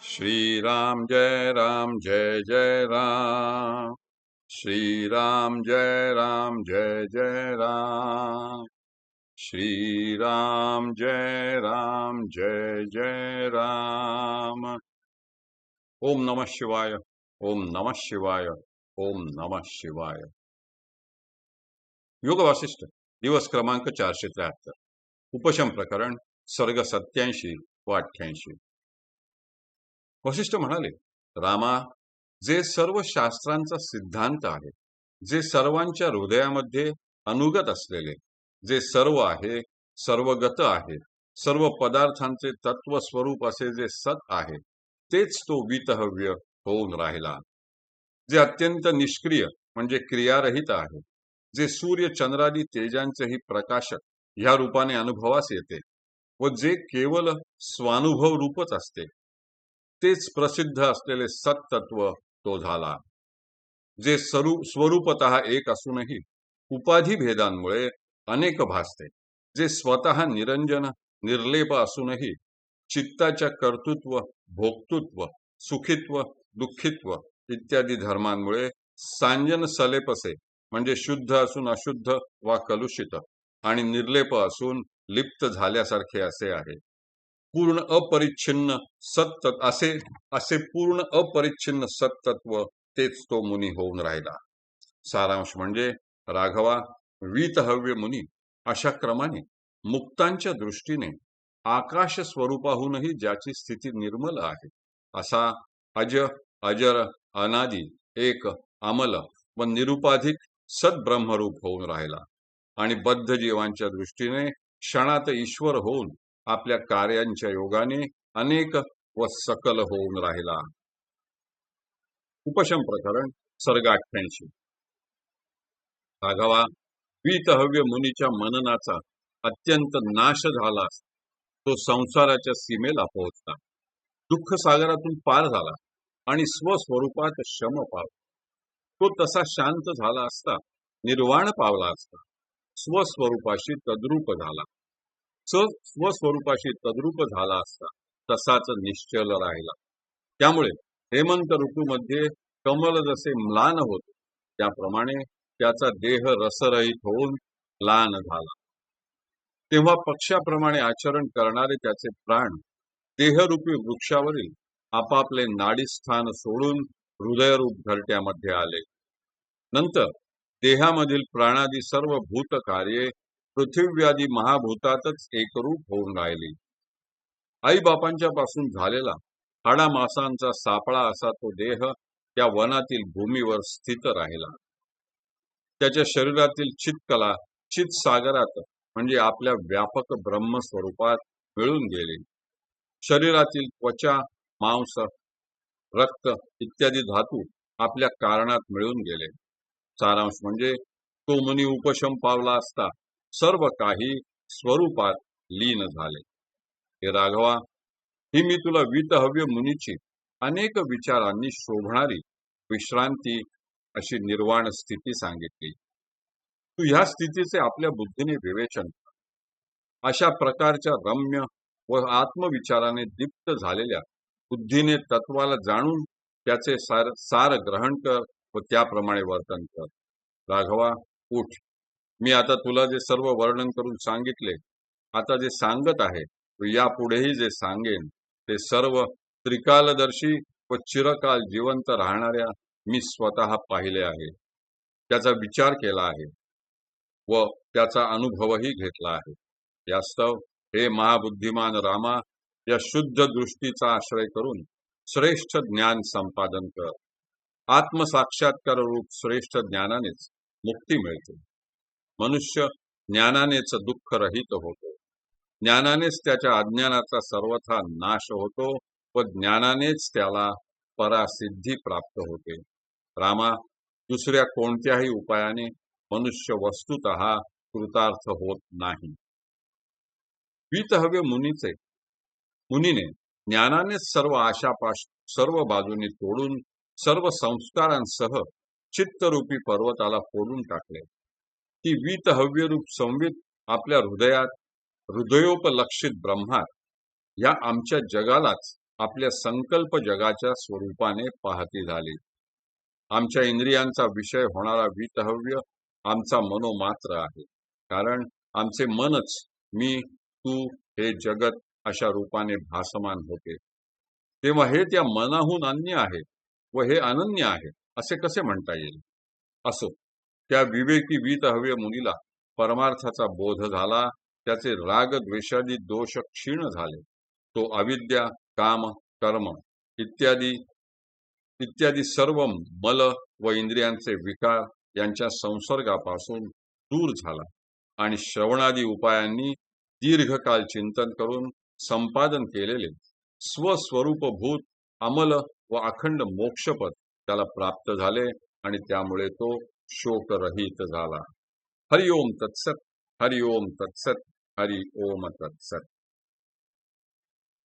श्री राम जय जय राम। श्री राम जय राम। श्री राम जय राम। ओम नमः शिवाय। ओम नमः शिवाय। ओम नमः शिवाय। योग वासिष्ठ दिवस क्रमांक 473। उपशम प्रकरण सर्ग 87 व 88। वशिष्ठ म्हणाले, रामा, जे सर्व शास्त्रांचा सिद्धांत आहे, जे सर्वांच्या हृदयामध्ये अनुगत असलेले, जे सर्व आहे, सर्वगत आहे, सर्व पदार्थांचे तत्व स्वरूप असे जे सत आहे, तेच तो वितहव्य होऊन राहिला. जे अत्यंत निष्क्रिय म्हणजे क्रियारहित आहे, जे सूर्य चंद्रादी तेजांचेही प्रकाशक ह्या रूपाने अनुभवास येते व जे केवळ स्वानुभव रूपच असते, तेच प्रसिद्ध असलेले सत्तत्व तो झाला. जे स्वरूपतः एक असूनही उपाधी भेदांमुळे अनेक भासते, जे स्वतः निरंजन निर्लेप असूनही चित्ताच्या कर्तृत्व, भोक्तृत्व, सुखित्व, दुःखित्व इत्यादी धर्मांमुळे सांजन सलेपसे म्हणजे शुद्ध असून अशुद्ध वा कलुषित आणि निर्लेप असून लिप्त झाल्यासारखे असे आहे. पूर्ण अपरिच्छिन्न सत्त असे पूर्ण अपरिच्छिन्न सत्तत्व तेच तो मुनी होऊन राहिला. सारांश म्हणजे, राघवा, वीतहव्य मुनी अशा क्रमाने मुक्तांच्या दृष्टीने आकाश स्वरूपाहूनही ज्याची स्थिती निर्मल आहे, असा अज, अजर, अनादी, एक, अमल व निरुपाधिक सद्ब्रह्मरूप होऊन राहिला आणि बद्ध जीवांच्या दृष्टीने क्षणात ईश्वर होऊन आपल्या कार्यांच्या योगाने अनेक व सकल होऊन राहिला. उपशम प्रकरण सर्ग 88. राघवा, वीतहव्य मुनीच्या मननाचा अत्यंत नाश झाला. तो संसाराच्या सीमेला पोहोचला, दुःख सागरातून पार झाला आणि स्वस्वरूपात शम पावला. तो तसा शांत झाला असता निर्वाण पावला असता स्वस्वरूपाशी तद्रूप झाला. स्वस्वरूपाशी तद्रूप झाला असता तसाच निश्चल राहिला. त्यामुळे हेमंत ऋतूमध्ये कमल जसे म्लान होते, त्याप्रमाणे त्याचा देह रसरहित होऊन म्लान झाला. तेव्हा पक्षाप्रमाणे आचरण करणारे त्याचे प्राण देहरूपी वृक्षावरील आपापले नाडीस्थान सोडून हृदयरूप घरट्यामध्ये आले. नंतर देहामधील प्राणादी सर्व भूत कार्ये पृथिव्यादी महाभूतातच एकरूप होऊन राहिली. आई बापांच्या पासून झालेला हाडामासांचा सापळा असा तो देह त्या वनातील भूमीवर स्थित राहिला. त्याच्या शरीरातील चित्कला चित्सागरात म्हणजे आपल्या व्यापक ब्रह्मस्वरूपात मिळून गेली. शरीरातील त्वचा, मांस, रक्त इत्यादी धातू आपल्या कारणात मिळून गेले. सारांश म्हणजे, तो मुनी उपशम पावला असता सर्व काही स्वरूपात लीन झाले. हे राघवा, ही मी तुला वीतहव्य मुनीची अनेक विचारांनी शोभणारी विश्रांती अशी निर्वाण स्थिती सांगितली. तू ह्या स्थितीचे आपल्या बुद्धीने विवेचन कर. अशा प्रकारच्या रम्य व आत्मविचाराने दीप्त झालेल्या बुद्धीने तत्वाला जाणून त्याचे सार ग्रहण कर व त्याप्रमाणे वर्तन कर. राघवा, उठ. मी आता तुला जे सर्व वर्णन करून सांगितले, आता जे सांगत आहे व यापुढेही जे सांगेन, ते सर्व त्रिकालदर्शी व चिरकाल जिवंत राहणाऱ्या मी स्वतः पाहिले आहे, त्याचा विचार केला आहे व त्याचा अनुभवही घेतला आहे. यास्तव हे महाबुद्धिमान रामा, या शुद्ध दृष्टीचा आश्रय करून श्रेष्ठ ज्ञान संपादन कर. आत्मसाक्षात्कार रूप श्रेष्ठ ज्ञानानेच मुक्ती मिळते. मनुष्य ज्ञानानेच दुःख रहित होतो, ज्ञानानेच त्याच्या अज्ञानाचा सर्वथा नाश होतो व ज्ञानानेच त्याला परासिद्धी प्राप्त होते. रामा, दुसऱ्या कोणत्याही उपायाने मनुष्य वस्तुतः कृतार्थ होत नाही. वीतहव्य मुनीने ज्ञानानेच सर्व आशापाश सर्व बाजूनी तोडून सर्व संस्कारांसह चित्तरूपी पर्वताला फोडून टाकले. ती वीतहव्य रूप संवित आपल्या हृदयात हृदयोपलक्षित ब्रह्मात या आमच्या जगालाच आपल्या संकल्प जगाच्या स्वरूपाने पाहती झाली. आमच्या इंद्रियांचा विषय होणारा वितहव्य आमचा मनोमात्र आहे. कारण आमचे मनच मी, तू, हे जगत अशा रूपाने भासमान होते. तेव्हा हे त्या मनाहून अन्य आहे व हे अनन्य आहे असे कसे म्हणता येईल? असो, त्या विवेकी वितहव्य मुनीला परमार्थाचा बोध झाला. त्याचे राग द्वेषादी दोष क्षीण झाले. तो अविद्या, काम, कर्म इत्यादी इत्यादी सर्व मल व इंद्रियांचे विकार यांच्या संसर्गापासून दूर झाला आणि श्रवणादी उपायांनी दीर्घकाल चिंतन करून संपादन केलेले स्वस्वरूपभूत अमल व अखंड मोक्षपद त्याला प्राप्त झाले आणि त्यामुळे तो शोकरहित झाला. हरि ओम तत्सत, हरि ओम तत्सत, हरि ओम तत्सत.